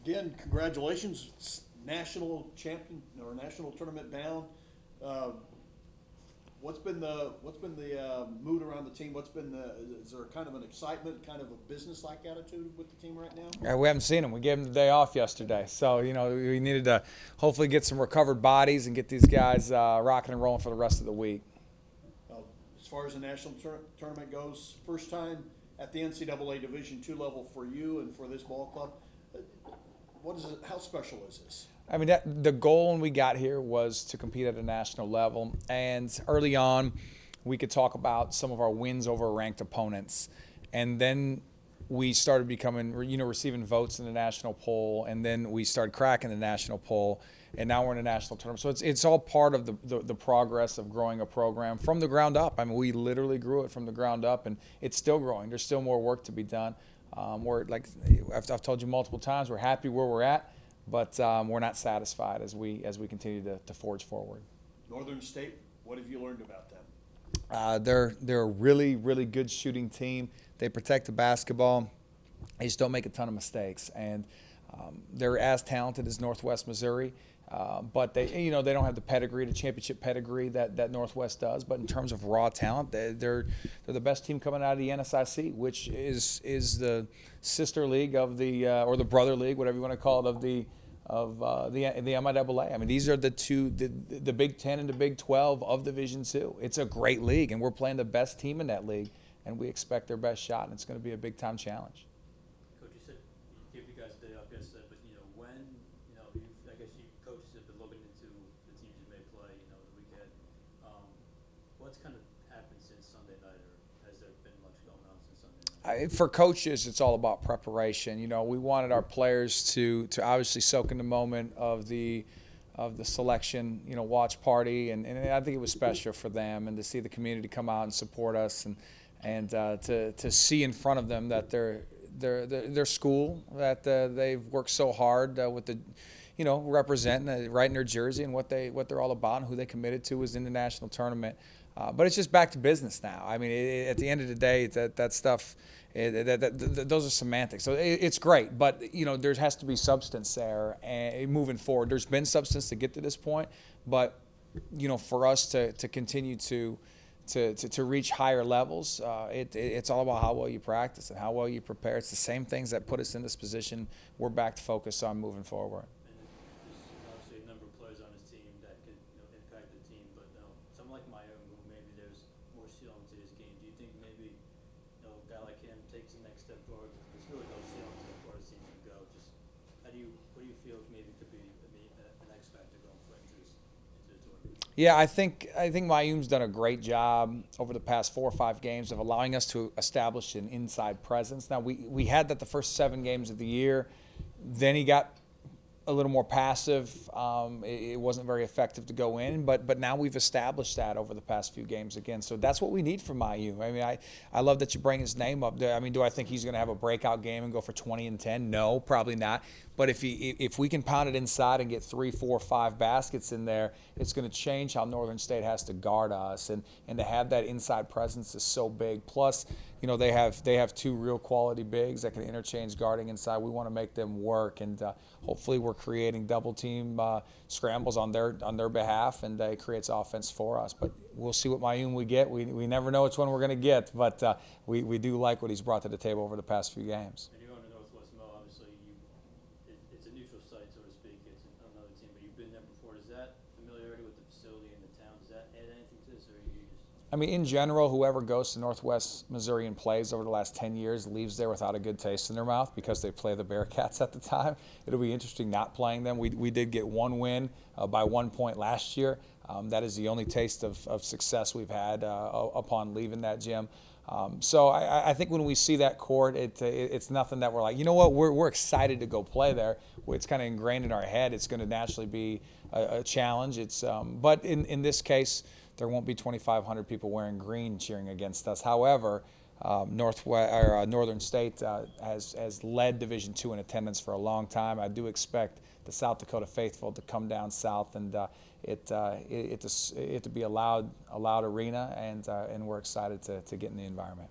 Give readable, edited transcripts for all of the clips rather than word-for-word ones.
again, congratulations, national champion or national tournament bound. Uh, what's been the mood around the team? Is there kind of an excitement, kind of a business-like attitude with the team right now? We haven't seen them. We gave them the day off yesterday. So, we needed to hopefully get some recovered bodies and get these guys rocking and rolling for the rest of the week. Uh, as far as the national tournament goes, first time at the NCAA Division II level for you and for this ball club. What is it? How special is this? I mean, the goal when we got here was to compete at a national level. And early on, we could talk about some of our wins over ranked opponents. And then we started becoming, receiving votes in the national poll. And then we started cracking the national poll. And now we're in a national tournament. So it's all part of the progress of growing a program from the ground up. I mean, we literally grew it from the ground up, and it's still growing. There's still more work to be done. I've told you multiple times, we're happy where we're at, but we're not satisfied as we continue to forge forward. Northern State, what have you learned about them? They're a really, really good shooting team. They protect the basketball. They just don't make a ton of mistakes, and they're as talented as Northwest Missouri. But they don't have the pedigree, the championship pedigree that Northwest does. But in terms of raw talent, they're the best team coming out of the NSIC, which is the sister league of or the brother league, whatever you want to call it, of the MIAA. I mean, these are the Big 10 and the Big 12 of Division II. It's a great league, and we're playing the best team in that league, and we expect their best shot, and it's going to be a big time challenge. Coach, you said you gave you guys a day off yesterday, but I guess you coaches have been looking into the teams you may play, the weekend. What's kind of happened since Sunday night, or has there been much going on since Sunday night? For coaches, it's all about preparation. We wanted our players to obviously soak in the moment of the selection, watch party, and I think it was special for them, and to see the community come out and support us, and to see in front of them that their school, that they've worked so hard with the, representing right in their jersey, and what they're all about and who they committed to is in the national tournament. But it's just back to business now. I mean, at the end of the day, that stuff, those are semantics. So it's great, but there has to be substance there and moving forward. There's been substance to get to this point, but for us to continue to reach higher levels, it's all about how well you practice and how well you prepare. It's the same things that put us in this position. We're back to focus on moving forward. There's obviously a number of players on this team that could impact the team, but someone like Mayuom Buom, maybe there's more ceiling to his game. Do you think maybe a guy like him takes the next step forward? There's really no ceiling to where the team can go. Just what do you feel maybe could be an X factor going forward into the tournament? Yeah, I think Mayum's done a great job over the past 4 or 5 games of allowing us to establish an inside presence. Now, we had that the first 7 games of the year. Then he got a little more passive. It wasn't very effective to go in, but now we've established that over the past few games again. So that's what we need from Mayum. I mean, I love that you bring his name up. I mean, do I think he's going to have a breakout game and go for 20 and 10? No, probably not. But if we can pound it inside and get 3, 4, 5 baskets in there, it's going to change how Northern State has to guard us. And to have that inside presence is so big. Plus, they have 2 real quality bigs that can interchange guarding inside. We want to make them work, and hopefully we're creating double team scrambles on their behalf, and it creates offense for us. But we'll see what Mayum we get. We never know which one we're going to get, but we do like what he's brought to the table over the past few games. And you're on the Northwest Mo, obviously it's a neutral site, so to speak. It's another team, but you've been there before. Does that familiarity with the facility and the town, does that add anything to this, or are you just? I mean, in general, whoever goes to Northwest Missouri and plays over the last 10 years leaves there without a good taste in their mouth because they play the Bearcats at the time. It'll be interesting not playing them. We did get 1 win by 1 point last year. That is the only taste of success we've had upon leaving that gym. So I think when we see that court, it's nothing that we're like, you know what, we're excited to go play there. It's kind of ingrained in our head. It's going to naturally be a challenge. But in this case, there won't be 2,500 people wearing green cheering against us. However, Northern State has led Division II in attendance for a long time. I do expect the South Dakota faithful to come down south and it to be a loud arena, and we're excited to get in the environment.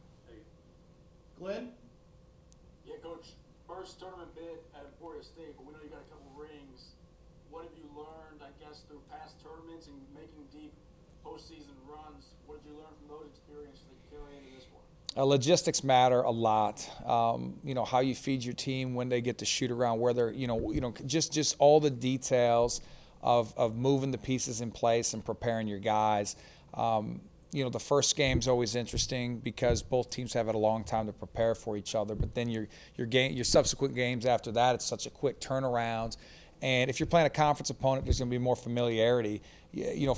Glenn? Yeah, Coach. first tournament bid at Emporia State, but we know you got a couple rings. What have you learned, I guess, through past tournaments and making deep postseason runs? What did you learn from those experiences that you carry into this one? Logistics matter a lot. How you feed your team, when they get to shoot around, where they're, just all the details of moving the pieces in place and preparing your guys. The first game's always interesting because both teams have had a long time to prepare for each other. But then your subsequent games after that, it's such a quick turnaround. And if you're playing a conference opponent, there's going to be more familiarity.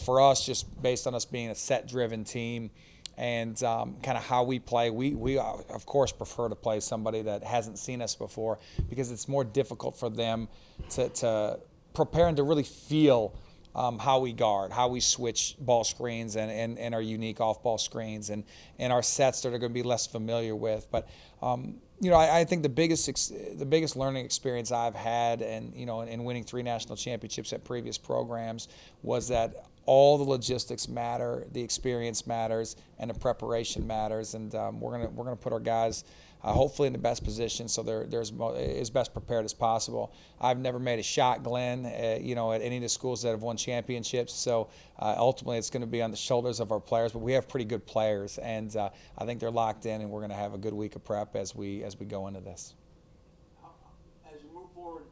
For us, just based on us being a set-driven team and kind of how we play, we of course prefer to play somebody that hasn't seen us before because it's more difficult for them to prepare and to really feel how we guard, how we switch ball screens and our unique off-ball screens and our sets that they're going to be less familiar with. But I think the biggest learning experience I've had in winning 3 national championships at previous programs was that all the logistics matter, the experience matters, and the preparation matters. And we're gonna put our guys hopefully in the best position so they're as best prepared as possible. I've never made a shot, Glenn, at any of the schools that have won championships. So ultimately, it's going to be on the shoulders of our players. But we have pretty good players, and I think they're locked in, and we're going to have a good week of prep as we go into this. As you move forward,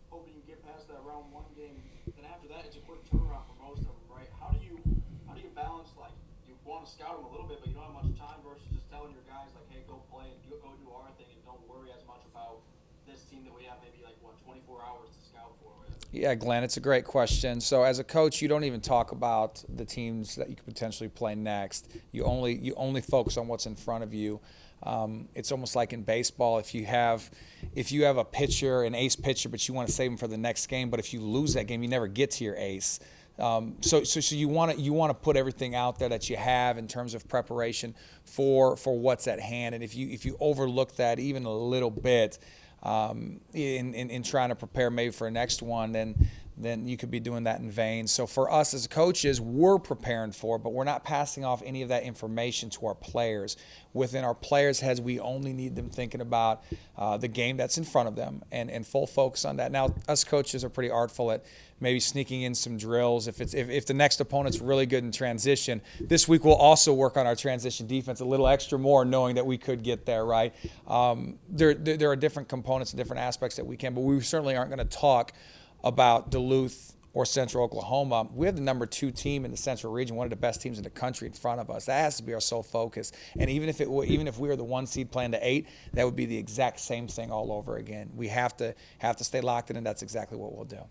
hoping you get past that round 1 game, then after that, it's a quick turnaround for most of them, right? How do you balance, like, you want to scout them a little bit, but you don't have much time versus just telling your guys, like, hey, go play and go do our thing and don't worry as much about this team that we have maybe 24 hours to scout for? Yeah, Glenn, it's a great question. So as a coach, you don't even talk about the teams that you could potentially play next. You only focus on what's in front of you. It's almost like in baseball, if you have a pitcher, an ace pitcher, but you want to save him for the next game, but if you lose that game, you never get to your ace. So you want to put everything out there that you have in terms of preparation for what's at hand. And if you overlook that even a little bit in trying to prepare maybe for a next one, then you could be doing that in vain. So for us as coaches, we're preparing for it, but we're not passing off any of that information to our players. Within our players' heads, we only need them thinking about the game that's in front of them and full focus on that. Now, us coaches are pretty artful at maybe sneaking in some drills. If the next opponent's really good in transition, this week we'll also work on our transition defense a little extra more, knowing that we could get there, right? There are different components and different aspects that we can, but we certainly aren't going to talk about Duluth or Central Oklahoma. We have the number 2 team in the Central region, one of the best teams in the country in front of us. That has to be our sole focus. And even if we were the 1 seed playing the 8, that would be the exact same thing all over again. We have to stay locked in, and that's exactly what we'll do.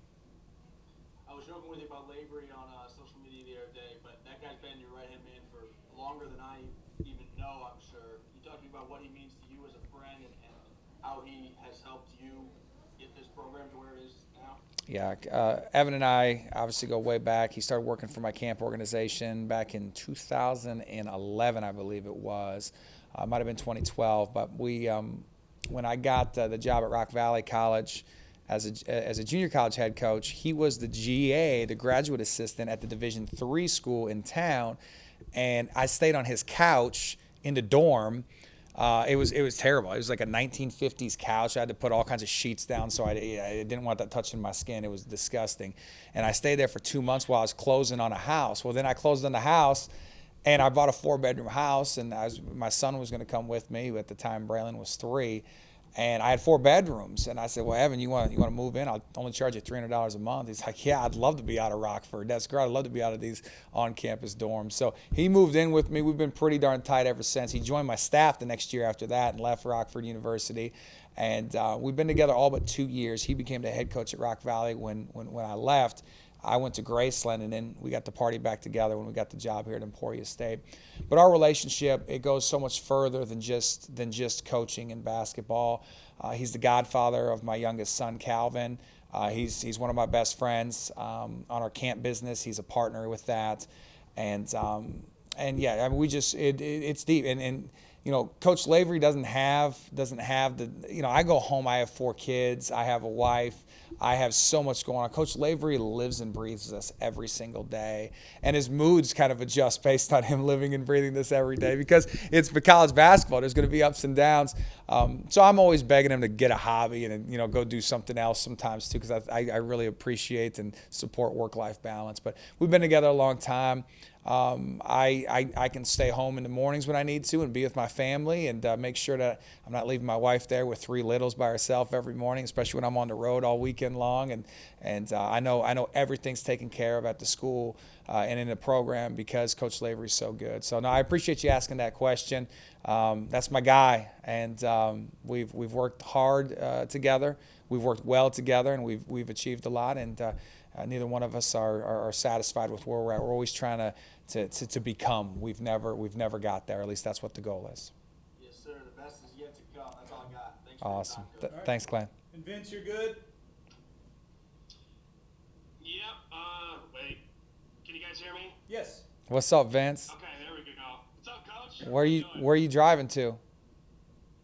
I was joking with you about Lavery on social media the other day, but that guy's been your right-hand man for longer than I even know, I'm sure. You talking about what he means to you as a friend and how he has helped you get this program to where it is now? Yeah, Evan and I obviously go way back. He started working for my camp organization back in 2011, I believe it was. Might have been 2012, but when I got the job at Rock Valley College as a junior college head coach, he was the GA, the graduate assistant at the Division III school in town, and I stayed on his couch in the dorm. It was terrible. It was like a 1950s couch. I had to put all kinds of sheets down, so I didn't want that touching my skin. It was disgusting. And I stayed there for 2 months while I was closing on a house. Well, then I closed on the house, and I bought a 4-bedroom house, and my son was going to come with me. At the time, Braylon was 3. And I had 4 bedrooms, and I said, "Well, Evan, you want to move in? I'll only charge you $300 a month." He's like, "Yeah, I'd love to be out of Rockford. That's great. I'd love to be out of these on-campus dorms." So he moved in with me. We've been pretty darn tight ever since. He joined my staff the next year after that and left Rockford University, and we've been together all but 2 years. He became the head coach at Rock Valley when I left. I went to Graceland, and then we got to party back together when we got the job here at Emporia State. But our relationship, it goes so much further than just coaching in basketball. He's the godfather of my youngest son, Calvin. He's one of my best friends on our camp business. He's a partner with that, and and yeah, I mean, it's deep, and Coach Lavery doesn't have the, I go home, I have 4 kids, I have a wife, I have so much going on. Coach Lavery lives and breathes this every single day, and his moods kind of adjust based on him living and breathing this every day, because it's college basketball. There's going to be ups and downs. So I'm always begging him to get a hobby and go do something else sometimes too, because I really appreciate and support work-life balance. But we've been together a long time. I can stay home in the mornings when I need to and be with my family, and make sure that I'm not leaving my wife there with 3 littles by herself every morning, especially when I'm on the road all weekend long. And I know everything's taken care of at the school and in the program because Coach Lavery is so good. So no, I appreciate you asking that question. That's my guy, and we've worked hard together. We've worked well together, and we've achieved a lot. And neither one of us are satisfied with where we're at. We're always trying to become. We've never got there. At least that's what the goal is. Yes, sir. The best is yet to come. That's all I got. Thanks Awesome. for your time, Coach. Thanks, Glenn. And Vince, you're good? Yep, wait. Can you guys hear me? Yes. What's up, Vince? Okay, there we go. What's up, Coach? Where How are doing? you driving to?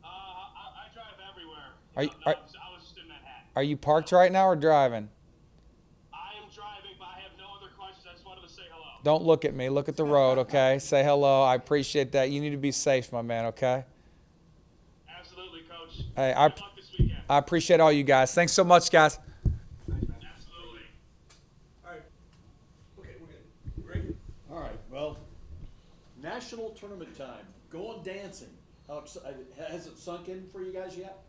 I drive everywhere. Are I was just in Manhattan. are you parked right now or driving? I am driving, but I have no other questions. I just wanted to say hello. Don't look at me. Look at the road, okay? Say hello. I appreciate that. You need to be safe, my man, okay? Absolutely, Coach. Hey, Good luck this weekend. I appreciate all you guys. Thanks so much, guys. Absolutely. All right. Okay, we're good. Great. All right, well, national tournament time. Going dancing. Has it sunk in for you guys yet?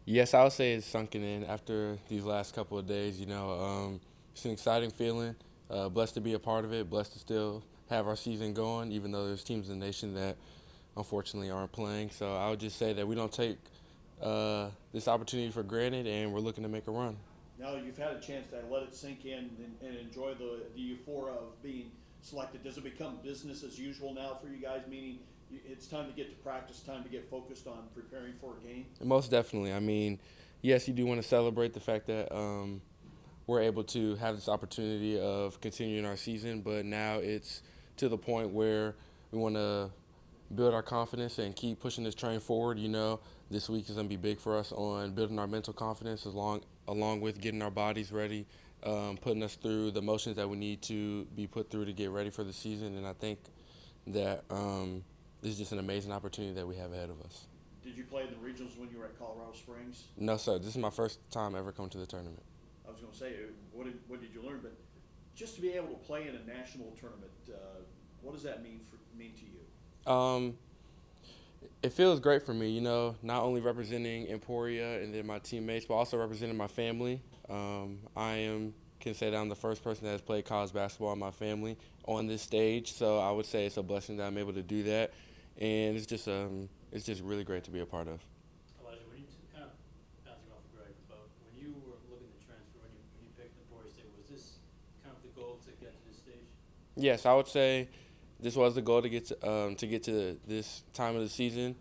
Yes, I would say it's sunken in after these last couple of days. It's an exciting feeling. Blessed to be a part of it. Blessed to still have our season going, even though there's teams in the nation that unfortunately aren't playing. So I would just say that we don't take this opportunity for granted, and we're looking to make a run. Now that you've had a chance to let it sink in and enjoy the euphoria of being selected, does it become business as usual now for you guys, meaning it's time to get to practice, time to get focused on preparing for a game? Most definitely. I mean, yes, you do want to celebrate the fact that we're able to have this opportunity of continuing our season, but now it's to the point where we want to build our confidence and keep pushing this train forward. This week is going to be big for us on building our mental confidence along with getting our bodies ready, putting us through the motions that we need to be put through to get ready for the season. And I think that this is just an amazing opportunity that we have ahead of us. Did you play in the regionals when you were at Colorado Springs? No, sir. This is my first time ever coming to the tournament. I was going to say, what did you learn? But just to be able to play in a national tournament, what does that mean to you? It feels great for me, not only representing Emporia and then my teammates, but also representing my family. Can say that I'm the first person that has played college basketball in my family on this stage, so I would say it's a blessing that I'm able to do that, and it's just really great to be a part of. Elijah, when you kind of bouncing off of Greg, but when you were looking to transfer, when you picked Emporia State, was this kind of the goal to get to this stage? Yes, I would say this was the goal to get to this time of the season.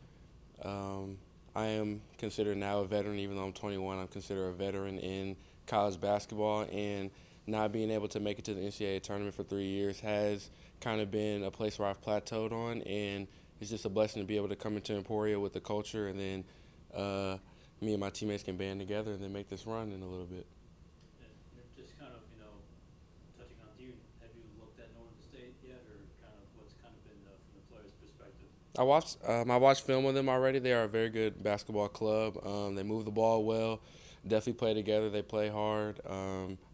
I am considered now a veteran, even though I'm 21. I'm considered a veteran in college basketball, and not being able to make it to the NCAA tournament for 3 years has kind of been a place where I've plateaued on, and it's just a blessing to be able to come into Emporia with the culture, and then me and my teammates can band together and then make this run in a little bit. And just kind of, touching on have you looked at Northern State yet, or kind of what's kind of been from the player's perspective? I watched film with them already. They are a very good basketball club. They move the ball well. Definitely play together. They play hard.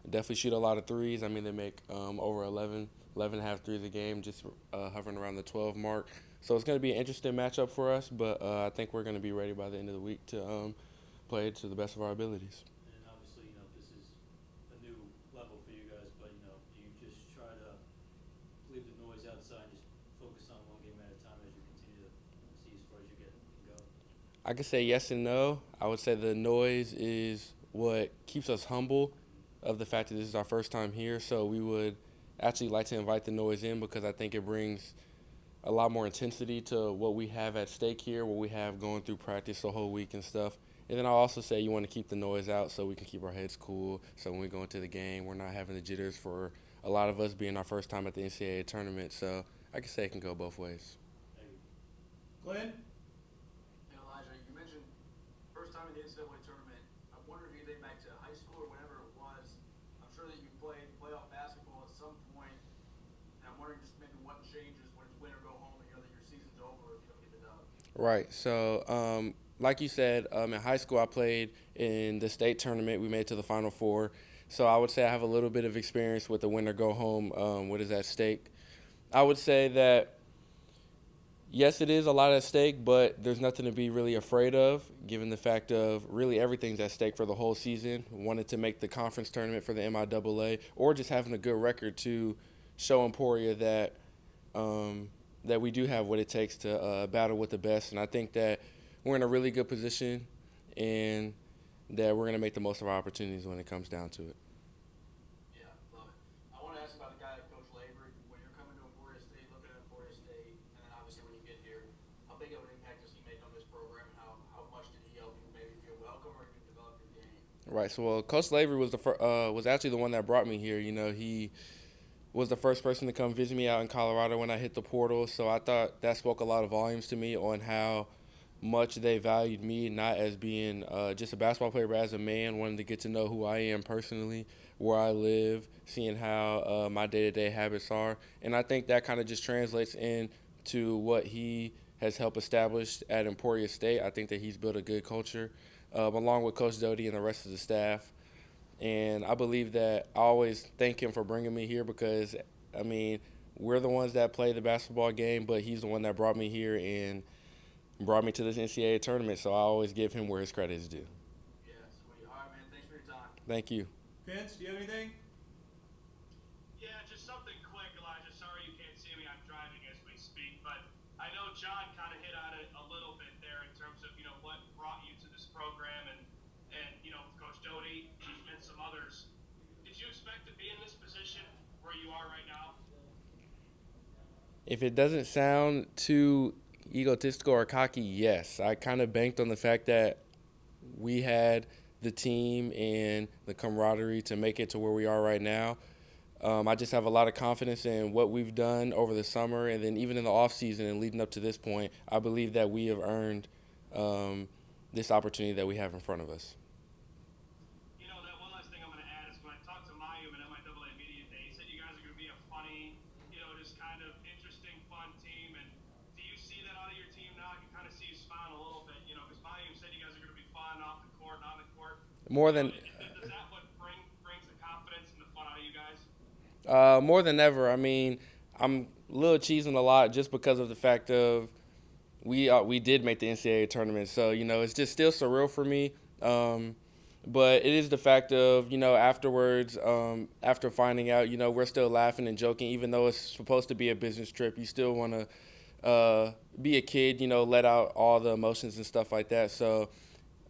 Definitely shoot a lot of threes. I mean, they make over 11 and a half threes a game, just hovering around the 12 mark. So it's going to be an interesting matchup for us, but I think we're going to be ready by the end of the week to play to the best of our abilities. And obviously, this is a new level for you guys, but, do you just try to leave the noise outside and just focus on one game at a time as you continue to see as far as you can go? I could say yes and no. I would say the noise is what keeps us humble of the fact that this is our first time here. So we would actually like to invite the noise in because I think it brings a lot more intensity to what we have at stake here, what we have going through practice the whole week and stuff. And then I'll also say you want to keep the noise out so we can keep our heads cool. So when we go into the game, we're not having the jitters for a lot of us being our first time at the NCAA tournament. So I can say it can go both ways. Glenn? And Elijah, you mentioned first time in the NCAA tournament. I wonder if you think back to high school or whenever it was. I'm sure that you played playoff basketball at some point, and I'm wondering just maybe what changes when it's win or go home and you know that your season's over if you don't get the dub. Right. So, like you said, in high school I played in the state tournament. We made it to the Final Four. So I would say I have a little bit of experience with the win or go home, what is at stake. I would say that, yes, it is a lot at stake, but there's nothing to be really afraid of, given the fact of really everything's at stake for the whole season. Wanted to make the conference tournament for the MIAA, or just having a good record to show Emporia that that we do have what it takes to battle with the best. And I think that we're in a really good position, and that we're going to make the most of our opportunities when it comes down to it. Yeah, love it. I want to ask about the guy, Coach Lavery. When you're coming to Emporia State, looking at Emporia State, and then obviously when you get here, how big of an impact does he make on this program, and how much did he help you maybe feel welcome or even develop your game? Right. So, Coach Lavery was was actually the one that brought me here. You know, he was the first person to come visit me out in Colorado when I hit the portal. So I thought that spoke a lot of volumes to me on how much they valued me, not as being just a basketball player, but as a man, wanting to get to know who I am personally, where I live, seeing how my day-to-day habits are. And I think that kind of just translates into what he has helped establish at Emporia State. I think that he's built a good culture, along with Coach Doty and the rest of the staff. And I believe that I always thank him for bringing me here because, I mean, we're the ones that play the basketball game, but he's the one that brought me here and brought me to this NCAA tournament, so I always give him where his credit is due. Yeah, sweet. All right, man. Thanks for your time. Thank you. Vince, do you have anything? Yeah, just something quick, Elijah. Sorry you can't see me. I'm driving as we speak, but I know John kind of hit on it a little bit there in terms of, you know, what brought you to this program and you know, Coach Doty and some others. Did you expect to be in this position where you are right now? If it doesn't sound too egotistical or cocky, yes. I kind of banked on the fact that we had the team and the camaraderie to make it to where we are right now. I just have a lot of confidence in what we've done over the summer, and then even in the off season and leading up to this point, I believe that we have earned this opportunity that we have in front of us. You know, that one last thing I'm going to add is when I talked to Mayuom and MIAA Media Day, he said you guys are going to be a funny, you know, just kind of interesting, fun team. And do you see that out of your team now? I can kind of see you smiling a little bit, you know, because Mayuom said you guys are going to be fun off the court and on the court. More than Is that what brings the confidence and the fun out of you guys? more than ever. I mean, I'm a little cheesing a lot just because of the fact of we did make the NCAA tournament. So, you know, it's just still surreal for me. But it is the fact of, you know, afterwards, after finding out, you know, we're still laughing and joking, even though it's supposed to be a business trip. You still want to be a kid, you know, let out all the emotions and stuff like that. So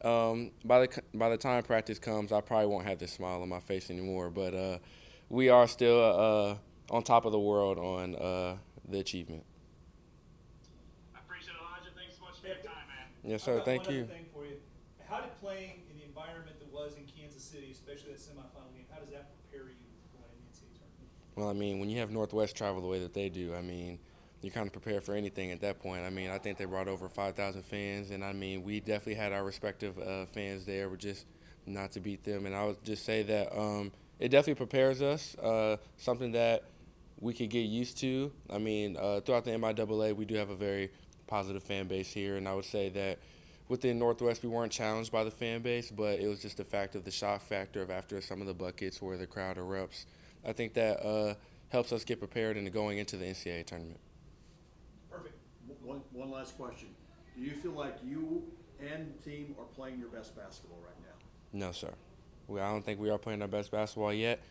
by the time practice comes, I probably won't have this smile on my face anymore. But we are still on top of the world on the achievement. I appreciate it, Elijah. Thanks so much for your time, man. Yes, sir. Thank you. One other thing for you. How did playing in the environment that was in Kansas City, especially that semifinal game, how does that prepare you for going into the NCAA tournament? Well, I mean, when you have Northwest travel the way that they do, I mean, you kind of prepare for anything at that point. I mean, I think they brought over 5,000 fans, and I mean, we definitely had our respective fans there. We're just not to beat them. And I would just say that it definitely prepares us, something that we could get used to. I mean, throughout the MIAA, we do have a very positive fan base here, and I would say that within Northwest, we weren't challenged by the fan base, but it was just the fact of the shock factor of after some of the buckets where the crowd erupts. I think that helps us get prepared into going into the NCAA tournament. Perfect. One last question. Do you feel like you and the team are playing your best basketball right now? No, sir. I don't think we are playing our best basketball yet.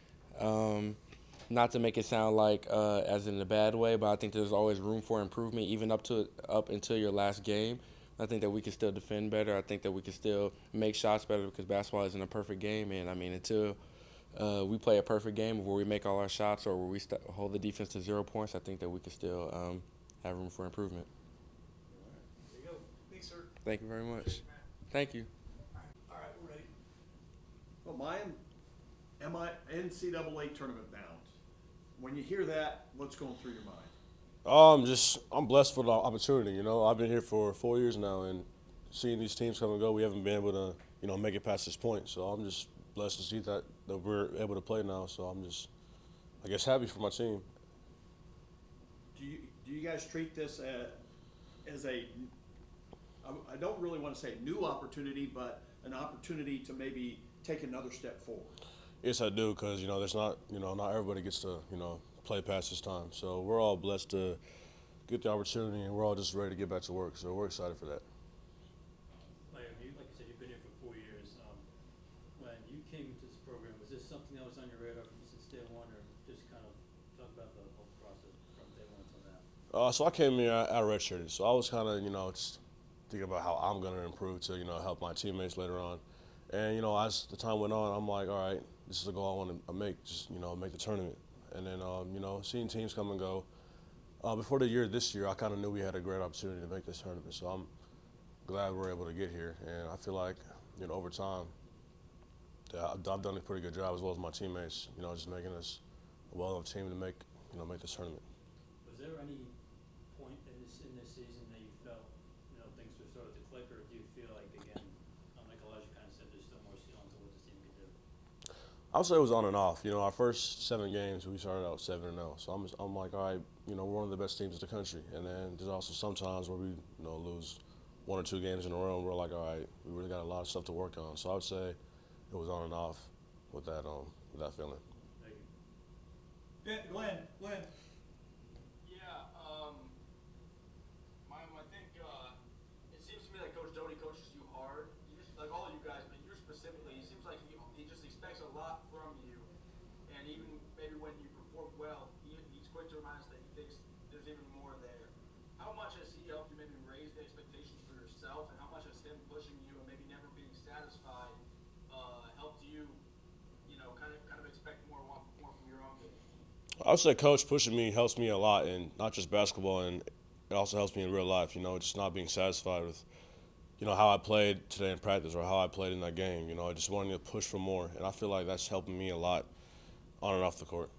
Not to make it sound like as in a bad way, but I think there's always room for improvement, even up until your last game. I think that we can still defend better. I think that we can still make shots better because basketball isn't a perfect game. And, I mean, until we play a perfect game where we make all our shots or where we hold the defense to 0 points, I think that we can still have room for improvement. There you go. Thanks, sir. Thank you very much. Thank you. All right, we're ready. Well, am I NCAA tournament bound? When you hear that, what's going through your mind? I'm blessed for the opportunity. You know, I've been here for 4 years now, and seeing these teams come and go, we haven't been able to, make it past this point. So I'm just blessed to see that we're able to play now. So I'm just, I guess, happy for my team. Do you guys treat this as a, I don't really want to say new opportunity, but an opportunity to maybe take another step forward? Yes, I do, because there's not, not everybody gets to, play past this time. So we're all blessed to get the opportunity, and we're all just ready to get back to work. So we're excited for that. Like you said, you've been here for 4 years. When you came into this program, was this something that was on your radar since day one, or just kind of talk about the whole process from day one until now? So I came here at redshirted. So I was kind of, just thinking about how I'm going to improve to, help my teammates later on. And, as the time went on, I'm like, all right, this is a goal I want to make, just, make the tournament. And then, seeing teams come and go. Before this year, I kind of knew we had a great opportunity to make this tournament. So I'm glad we're able to get here. And I feel like, over time, I've done a pretty good job, as well as my teammates, just making us a well-enough team to make this tournament. Was there any point in this season that you felt, things were starting to click, or do you feel like, again, like Elijah kind of said, there's still more ceiling to what this team can do? I would say it was on and off. Our first 7 games, we started out 7-0. So I'm like, all right, we're one of the best teams in the country. And then there's also some times where we, lose 1 or 2 games in a row, and we're like, all right, we really got a lot of stuff to work on. So I would say it was on and off with that feeling. Thank you. Glenn. Yeah, I think it seems to me like Coach Doty coaches you hard. Like all of you guys, but you specifically, it seems like he just expects a lot from you. And even maybe when you perform well, he's quick to remind us that he thinks there's even more there. How much has he helped you maybe raise the expectations for yourself, and how much has him pushing you and maybe never being satisfied helped you, kind of expect more from your own game? I would say Coach pushing me helps me a lot, and not just basketball, and it also helps me in real life, just not being satisfied with, how I played today in practice or how I played in that game, just wanting to push for more. And I feel like that's helping me a lot on and off the court.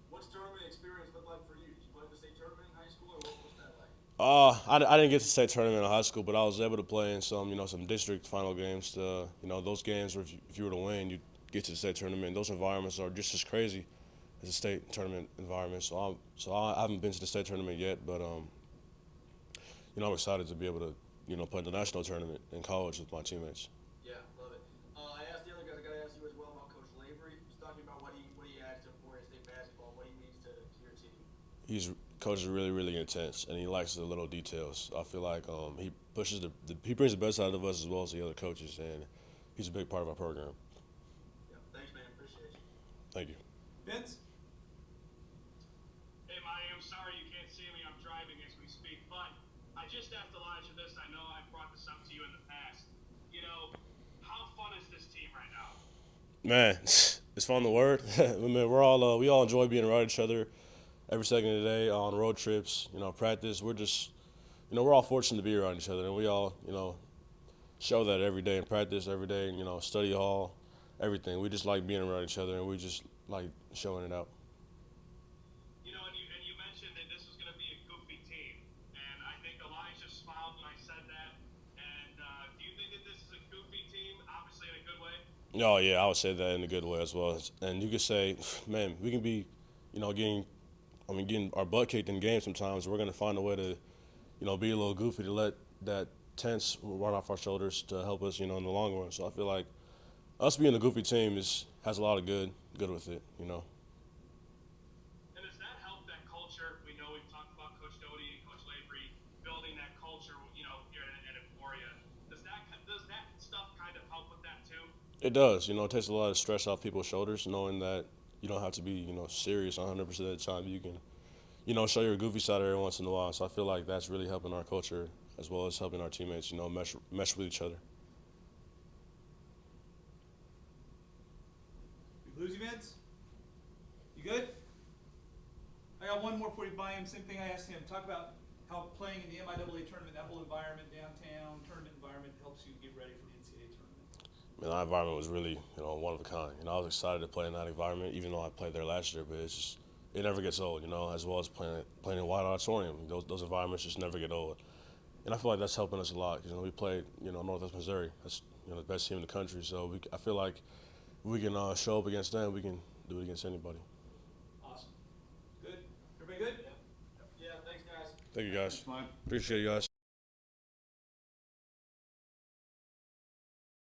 What's tournament experience look like for you? Did you play the state tournament in high school, or what was that like? I didn't get to state tournament in high school, but I was able to play in some, some district final games. Those games where if you were to win, you'd get to the state tournament. Those environments are just as crazy as a state tournament environment. So I haven't been to the state tournament yet, but I'm excited to be able to, play in the national tournament in college with my teammates. Yeah, love it. I asked the other guys, I got to ask you as well about Coach Lavery. He's talking about what he adds to Emporia State basketball, what he means to your team. Coach is really, really intense, and he likes the little details. I feel like he pushes he brings the best out of us as well as the other coaches, and he's a big part of our program. Yeah, thanks, man. Appreciate you. Thank you. Vince? Hey, Mayuom, sorry you can't see me. I'm driving as we speak, but I just asked Elijah this. I know I've brought this up to you in the past. How fun is this team right now? Man, it's fun, the word. I mean, we all enjoy being around each other every second of the day on road trips, practice. We're just, we're all fortunate to be around each other, and we all, show that every day in practice, every day, study hall, everything. We just like being around each other, and we just like showing it out. And you mentioned that this was going to be a goofy team, and I think Elijah smiled when I said that. And do you think that this is a goofy team, obviously in a good way? Oh, yeah, I would say that in a good way as well. And you could say, man, we can be, getting our butt kicked in games sometimes. We're going to find a way to, be a little goofy to let that tense run off our shoulders to help us, in the long run. So I feel like us being a goofy team has a lot of good with it, And does that help that culture? We know we've talked about Coach Doty and Coach Lavery building that culture, here in Emporia. Does that stuff kind of help with that too? It does. It takes a lot of stress off people's shoulders, knowing that you don't have to be, serious 100% of the time. You can, show your goofy side every once in a while. So I feel like that's really helping our culture as well as helping our teammates, mesh with each other. We lose you, Vince? You good? I got one more for you, Mayuom. Same thing I asked him. Talk about how playing in the MIAA tournament, that whole environment, downtown tournament environment, helps you get ready for the NCAA tournament. And that environment was really, one of a kind. I was excited to play in that environment, even though I played there last year. But it's just, it never gets old, as well as playing in White Auditorium. Those environments just never get old. And I feel like that's helping us a lot because we played, Northwest Missouri. That's the best team in the country. So I feel like if we can show up against them, we can do it against anybody. Awesome. Good. Everybody good? Yeah, thanks, guys. Thank you, guys. Mike. Appreciate you guys.